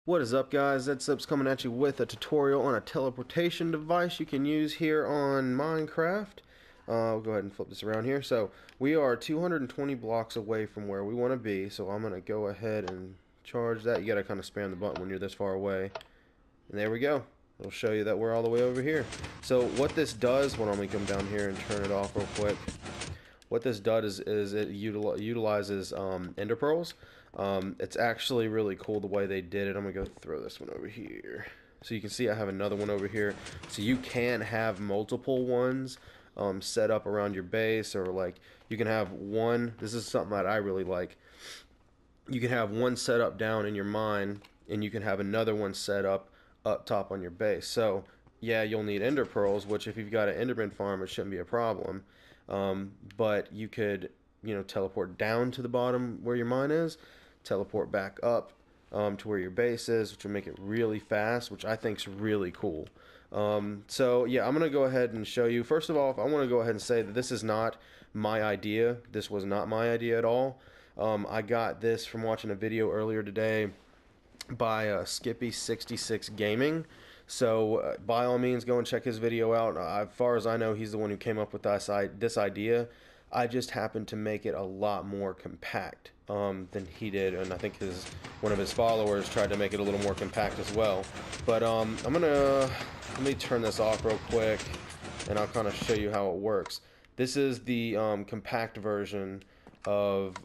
What is up, guys? Zed's coming at you with a tutorial on a teleportation device you can use here on Minecraft. I'll go ahead and flip this around here. So we are 220 blocks away from where we want to be, so I'm going to go ahead and charge that. You got to kind of spam the button when you're this far away. And there we go. It'll show you that we're all the way over here. So what this does, hold on, let me come down here and turn it off real quick. What this does is it utilizes ender pearls. It's actually really cool the way they did it. I'm gonna go throw this one over here. So you can see I have another one over here. So you can have multiple ones set up around your base, or like you can have one. This is something that I really like. You can have one set up down in your mine, and you can have another one set up top on your base. So yeah, you'll need ender pearls, which if you've got an enderman farm, it shouldn't be a problem. But you could, teleport down to the bottom where your mine is, teleport back up to where your base is, which will make it really fast, which I think is really cool. So yeah, I'm gonna go ahead and show you. First of all, I want to go ahead and say that this is not my idea. This was not my idea at all. I got this from watching a video earlier today by Skippy 66 Gaming. So by all means, go and check his video out. As far as I know, he's the one who came up with this idea. I just happened to make it a lot more compact than he did, and I think one of his followers tried to make it a little more compact as well. But let me turn this off real quick, and I'll kind of show you how it works. This is the compact version of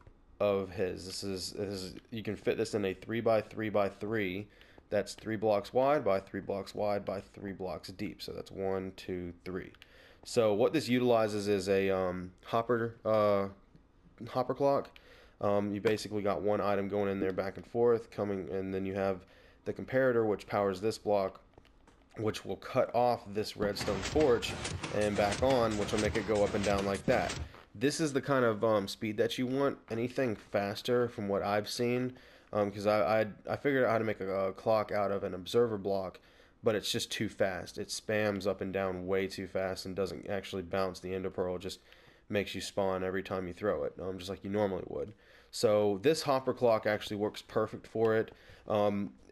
his. This is you can fit this in a 3x3x3. That's 3 blocks wide by 3 blocks wide by 3 blocks deep. So that's 1, 2, 3. So what this utilizes is a hopper clock. You basically got one item going in there back and forth, and then you have the comparator, which powers this block, which will cut off this redstone torch and back on, which will make it go up and down like that. This is the kind of speed that you want. Anything faster, from what I've seen, because I figured out how to make a clock out of an observer block, but it's just too fast. It spams up and down way too fast and doesn't actually bounce the ender pearl. It just makes you spawn every time you throw it, just like you normally would. So this hopper clock actually works perfect for it.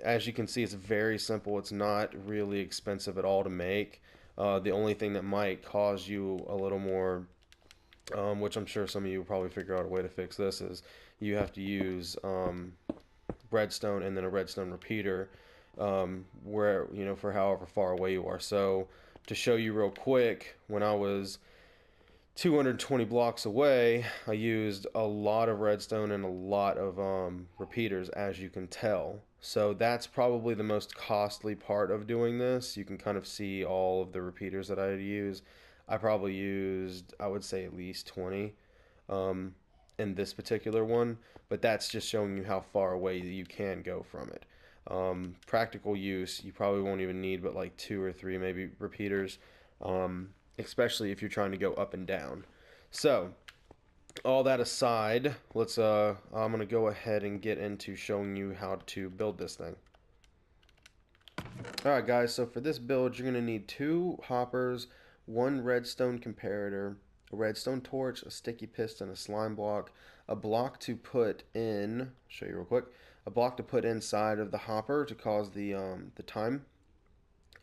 As you can see, it's very simple. It's not really expensive at all to make. The only thing that might cause you a little more, which I'm sure some of you will probably figure out a way to fix this, is you have to use redstone and then a redstone repeater for however far away you are. So to show you real quick, when I was 220 blocks away, I used a lot of redstone and a lot of repeaters, as you can tell. So that's probably the most costly part of doing this. You can kind of see all of the repeaters that I use. I probably used, I would say, at least 20 in this particular one, but that's just showing you how far away you can go from it. Practical use, you probably won't even need but like 2 or 3 maybe repeaters, especially if you're trying to go up and down. So all that aside, I'm gonna go ahead and get into showing you how to build this thing. Alright guys, so for this build you're gonna need 2 hoppers, 1 redstone comparator, a redstone torch, a sticky piston, a slime block, a block to put in, I'll show you real quick, a block to put inside of the hopper to cause the time,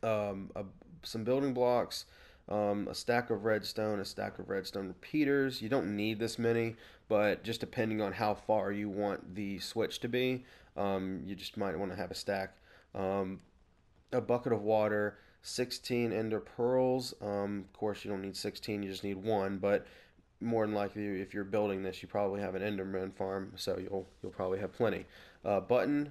some building blocks, a stack of redstone, a stack of redstone repeaters. You don't need this many, but just depending on how far you want the switch to be, you just might want to have a stack. A bucket of water, 16 ender pearls. Of course, you don't need 16, you just need 1, but more than likely, if you're building this, you probably have an enderman farm, so you'll probably have plenty. Button,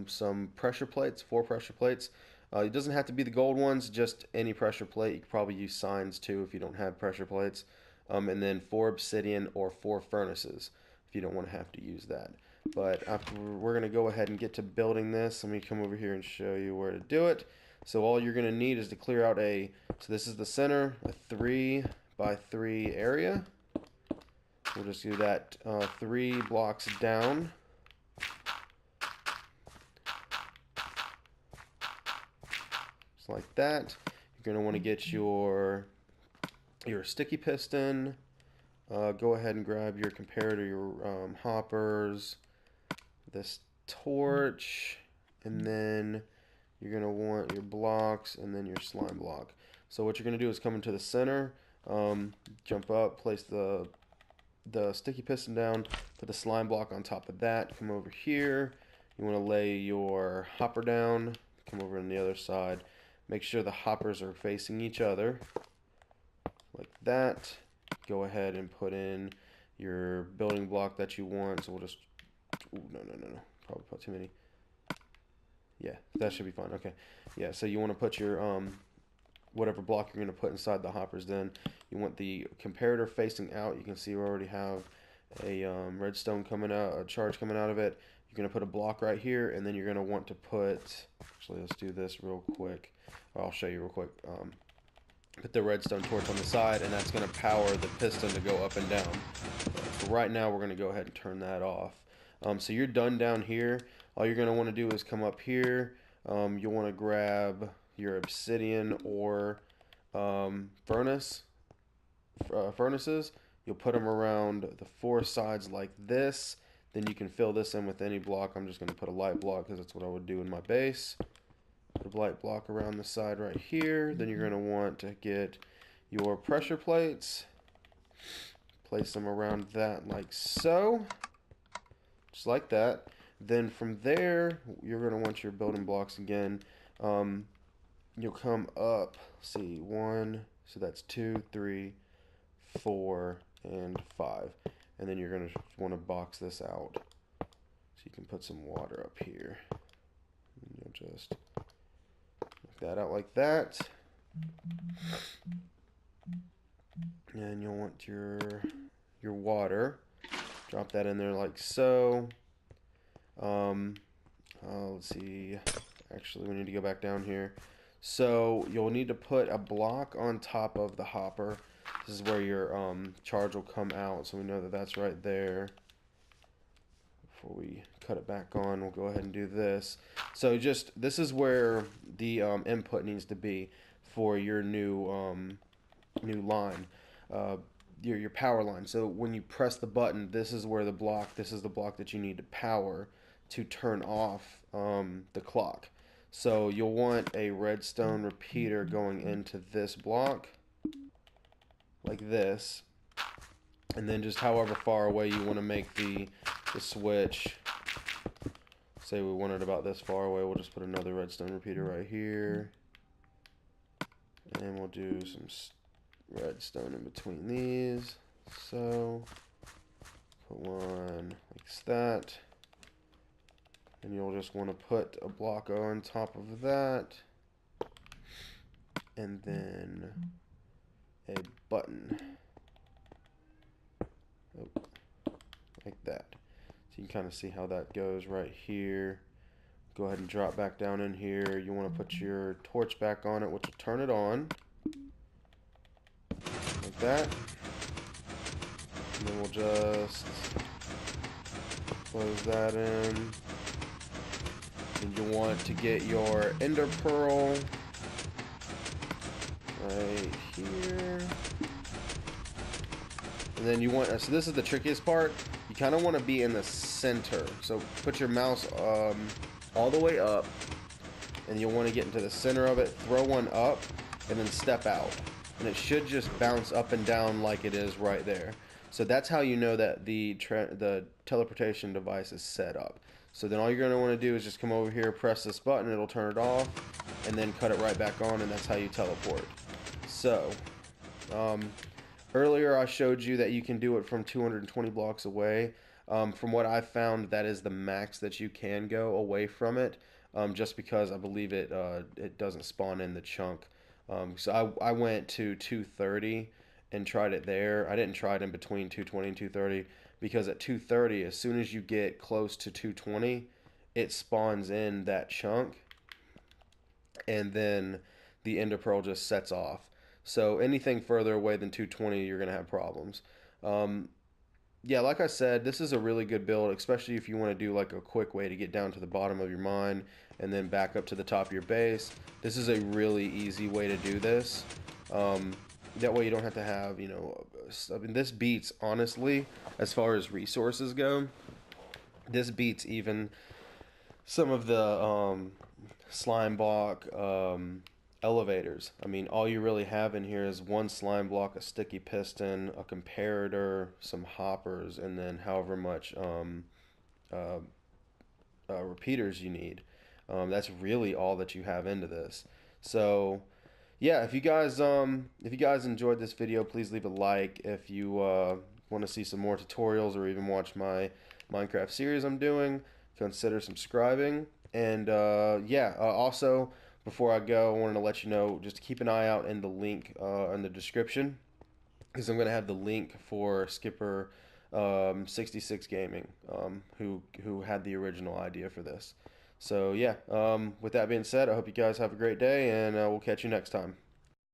some pressure plates, 4 pressure plates. It doesn't have to be the gold ones, just any pressure plate. You could probably use signs too if you don't have pressure plates. And then 4 obsidian or 4 furnaces if you don't want to have to use that. But after we're going to go ahead and get to building this. Let me come over here and show you where to do it. So all you're going to need is to clear out so this is the center, a 3x3 area. We'll just do that 3 blocks down. Just like that. You're going to want to get your sticky piston. Go ahead and grab your comparator, your hoppers, this torch, and then you're going to want your blocks and then your slime block. So what you're going to do is come into the center, jump up, place the sticky piston down, put the slime block on top of that, come over here. You want to lay your hopper down, come over on the other side. Make sure the hoppers are facing each other, like that. Go ahead and put in your building block that you want. So we'll just, ooh, no, probably put too many. Yeah, that should be fine. Okay, yeah, so you want to put your whatever block you're going to put inside the hoppers. Then you want the comparator facing out. You can see we already have a redstone coming out, a charge coming out of it. You're going to put a block right here, and then you're going to want to put, actually let's do this real quick. I'll show you real quick. Put the redstone torch on the side, and that's going to power the piston to go up and down. So right now we're going to go ahead and turn that off. So you're done down here. All you're going to want to do is come up here. You'll want to grab your obsidian or furnaces. You'll put them around the four sides like this. Then you can fill this in with any block. I'm just going to put a light block because that's what I would do in my base. Put a light block around the side right here. Then you're going to want to get your pressure plates. Place them around that like so. Just like that. Then from there, you're going to want your building blocks again. You'll come up, see, 1, so that's 2, 3, 4, and 5. And then you're going to want to box this out. So you can put some water up here. And you'll just knock that out like that. And you'll want your water. Drop that in there like so. Let's see. Actually, we need to go back down here. So you'll need to put a block on top of the hopper. This is where your charge will come out. So we know that that's right there. Before we cut it back on, we'll go ahead and do this. So this is where the input needs to be for your new line. Your power line. So when you press the button, this is the block that you need to power to turn off the clock. So you'll want a redstone repeater going into this block like this, and then just however far away you want to make the switch. Say we want it about this far away, we'll just put another redstone repeater right here, and then we'll do some redstone in between these. So put one like that. And you'll just want to put a block on top of that. And then a button. Oh, like that. So you can kind of see how that goes right here. Go ahead and drop back down in here. You want to put your torch back on it, which will turn it on. Like that. And then we'll just close that in. And you want to get your ender pearl right here. And then you want, so this is the trickiest part. You kind of want to be in the center. So put your mouse all the way up, and you'll want to get into the center of it, throw one up, and then step out. And it should just bounce up and down like it is right there. So that's how you know that the teleportation device is set up. So then all you're going to want to do is just come over here, press this button, it'll turn it off, and then cut it right back on, and that's how you teleport. So, earlier I showed you that you can do it from 220 blocks away. From what I found, that is the max that you can go away from it, just because I believe it doesn't spawn in the chunk. So I went to 230 and tried it there. I didn't try it in between 220 and 230. Because at 230, as soon as you get close to 220, it spawns in that chunk, and then the ender pearl just sets off. So anything further away than 220, you're going to have problems. Yeah, like I said, this is a really good build, especially if you want to do like a quick way to get down to the bottom of your mine and then back up to the top of your base. This is a really easy way to do this. That way you don't have to have, you know, I mean, this beats, honestly, as far as resources go, this beats even some of the slime block elevators. I mean, all you really have in here is one slime block, a sticky piston, a comparator, some hoppers, and then however much uh, repeaters you need. That's really all that you have into this. So yeah, if you guys enjoyed this video, please leave a like. If you want to see some more tutorials or even watch my Minecraft series I'm doing, consider subscribing. And also before I go, I wanted to let you know just keep an eye out in the link in the description, because I'm gonna have the link for Skipper 66 Gaming, who had the original idea for this. So yeah, with that being said, I hope you guys have a great day, and we'll catch you next time.